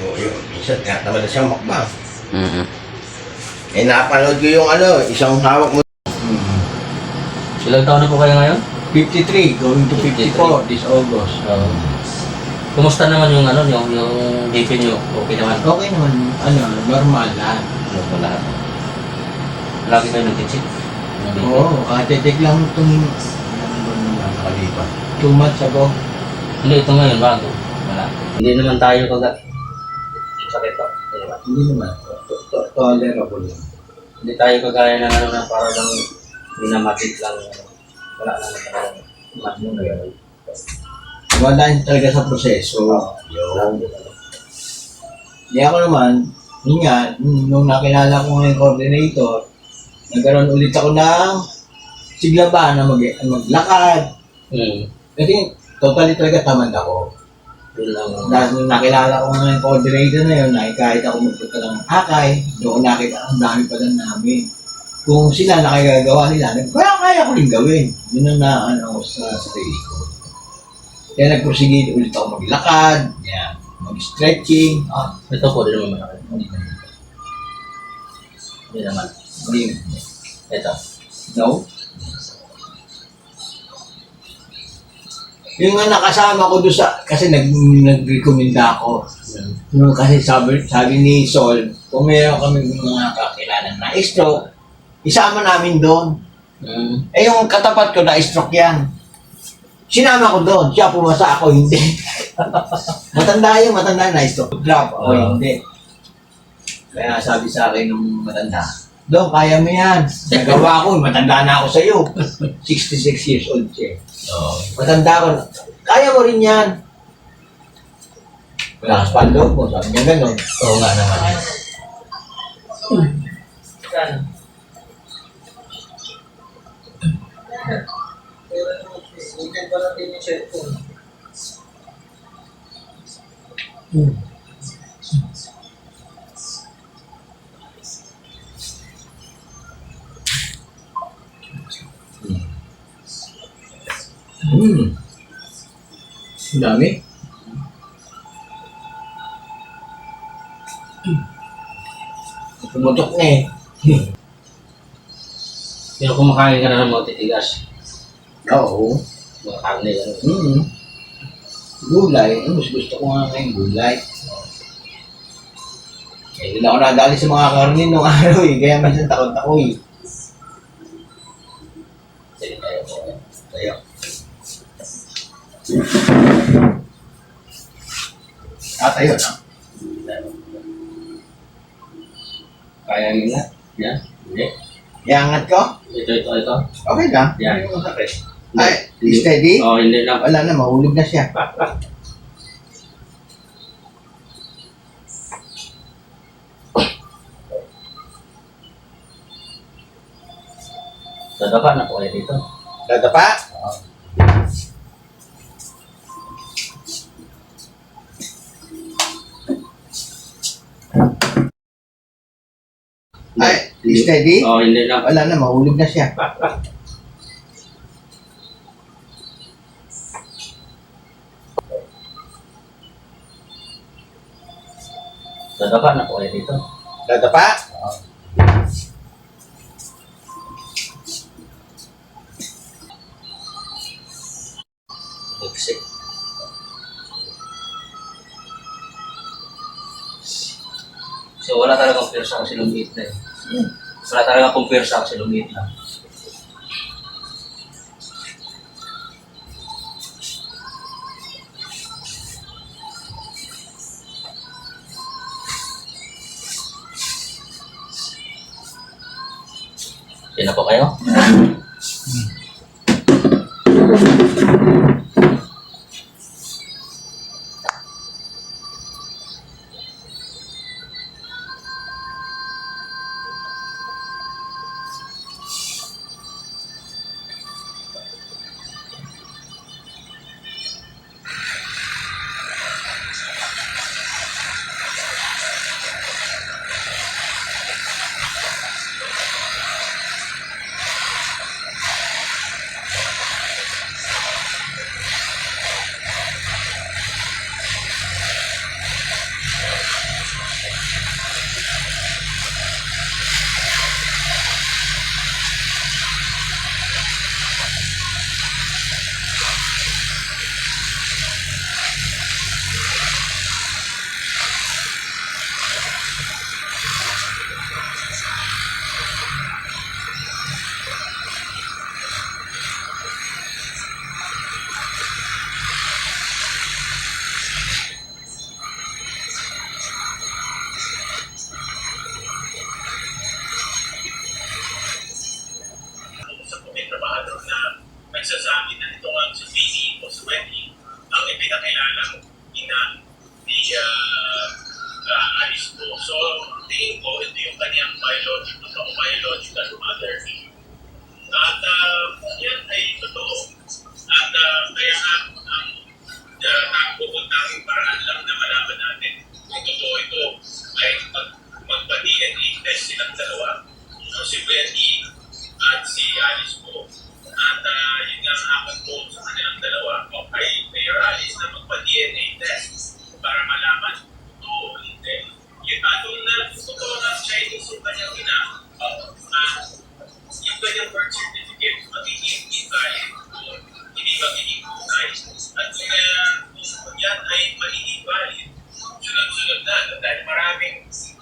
Oo, yun. Minsan, tinatamad na siyang makbang. Mm-hmm. Eh, napanood ko yung isang hawak mo. Ilang taon na po kayo ngayon? 53, going to 54 this August. Kumusta naman yung yung BP nyo? Okay naman? Okay naman, normal lahat. Ano po lahat? Lagi kayo nag-check? Oo, katitik lang itong, nakalipas. 2 months ago. Hindi, ito ngayon, bago. Wala. Hindi naman tayo sakit pa. Hindi naman, tolerable lang. Hindi tayo kagaya ng na parang minamatik lang. Wala naman talaga. Maximum na yun. Wala talaga sa proseso. Yun. Hindi ako naman, yun nga, nung nakilala ko ng coordinator, nagkaroon ulit ako ng sigla ba na maglakad. Kasi totally talaga tamad ako. Dahil nung nakilala ko ng coordinator na yun, kahit ako magpunta ng Akay, doon nakita ang dami pa lang namin. Kung sila nakagagawa nila, kaya ko rin gawin. Yun ang sa sarili ko. Kaya nag-proceed ulit ako maglakad, mag-stretching. Ito po, di naman malaki. Hindi naman. Hindi. Ito. No? Yung nga nakasama ko doon kasi nag-recommenda ako. Yung kasi sabi ni Sol, kung meron kami mga kakilala na stroke, isama namin doon. Eh yung katapat ko na stroke yan. Sinama ko doon, siya pumasa, ako hindi. matanda na stroke. Drop, ako hindi. Kaya sabi sa akin nung matanda, Dong, kaya mo yan. Nagawa ko, matanda na ako sa'yo. 66 years old siya. Matanda ko na. Kaya mo rin yan. Lakas pa ang loob mo, sabi niya gano'n. Oo nga naman. Saan? Ang dami. Pumutok na eh. Pero kumakain ka na ng mga titigas. Oo. Mga karne. Gulay. Mas gusto ko nga ngayon gulay. Eh, hindi na ako nadali sa mga karne nung araw eh. Kaya minsan takot ako eh. Sige tayo po. Tayo. Tayo na. Kaya nila? Yan? Hindi. Iangat ko? Ito. Okay lang. Yan. Yung sakit. Ay, steady? Oo, hindi lang. Wala na, mahulog na siya. Dadapa na po kayo dito. Dadapa? Ay, steady? Oo, hindi lang. Wala na, mahulog na siya. Dadapa na po kayo dito. Dadapa? Exit. So wala talagang pwersa kasi lumiit na eh. Wala talagang kung pwersa kasi lumiit na. Yan na po kayo? Alice po. So, tingin ko, ito yung kanyang biological mother. At yan ay totoo. At kaya nga, ang pupuntang paraan lang na malaman natin kung totoo ito ay magpa-DNA test silang dalawa. So, si Wendy at si Alice po. At yun nga ang akin po sa kanilang dalawa ay Mayor Alice na magpa-DNA test para malaman ito o hindi. Yung atong na totoo ng Chinese yung kanyang ina, yung kanyang birth certificate magiging invalid o hindi magiging tunay. At kung yan ay magiging valid, sunod-sunod na dahil maraming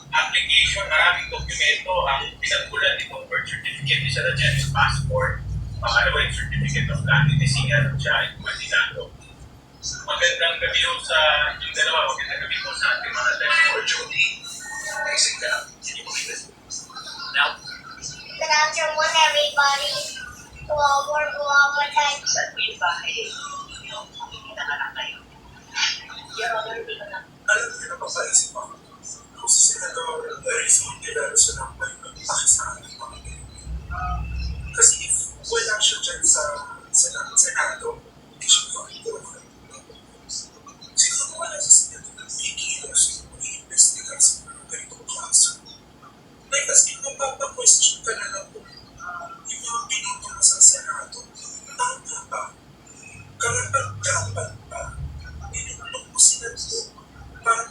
application, maraming dokumento ang pinagkulan nitong birth certificate, isa na dyan yung passport, pangalawa yung certificate of candidacy nga ng siya ay kumandidato. Magandang gabi ho sa yung dalawa, magandang gabi ho sa ating mga telephone. Jody, amazing ka. Now, good afternoon, everybody. Guwapa tayo. saan mo yung bahay? Yung nakanak kayo. Your Honor, hindi ko na. Alam niyo na mapaisip ako kung si Senador Rizal kilala siya ng may pagpapakit sa ating mga Pilipino. Kasi if wala siya dyan sa Senado, hindi siya makakita. Siguro wala sa Senado na pigilos yung mag-iimbestiga sa mga ganitong kaso. Like, as in, mapapa-question ka na lang kung yung mga binoto mo sa Senado, tama ba? Karapat-dapat ba? Inulong mo sila doon para